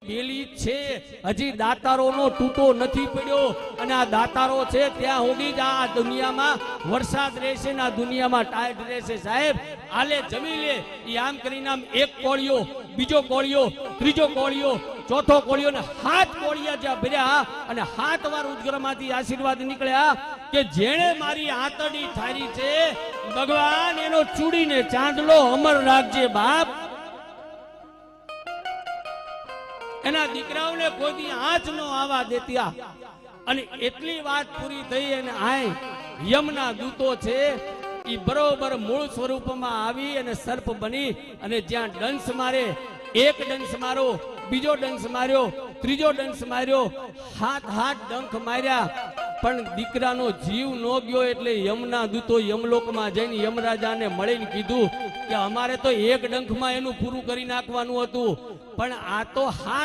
પેલી છે હજી દાતારોનો તૂટો નથી પડ્યો અને આ દાતારો છે ત્યાં હોગી જ આ દુનિયામાં વરસાદ રહેશે ને આ દુનિયામાં ટાઈટ રહેશે સાહેબ આલે જમી લે ઈ આમ કરીને આમ એક કોળિયો બીજો કોળિયો ત્રીજો કોળિયો ચોથો કોળિયો ને 7 કોળિયા જ્યાં ભર્યા અને 7 વાર ઉદગરમાંથી આશીર્વાદ નીકળ્યા કે જેણે મારી આંતડી થારી છે ભગવાન એનો ચૂડીને ચાંદલો અમર રાખજે બાપ એના દીકરાઓને કોઈ આંચ નો આવા દેત્યા અને એટલી વાત પૂરી થઈ અને આય યમના દૂતો છે ઈ બરોબર મૂળ સ્વરૂપમાં આવી અને સર્પ બની અને જ્યાં ડંસ મારે એક ડંસ મારો બીજો ડંસ માર્યો ત્રીજો ડંસ માર્યો 7 ડંખ માર્યા પણ દીકરાનો જીવ ન ગયો એટલે યમના દૂતો યમલોકમાં જઈને યમરાજાને મળીને કીધું કે અમારે તો એક ડંખમાં એનું પૂરું કરી નાખવાનું હતું પણ આ તો 7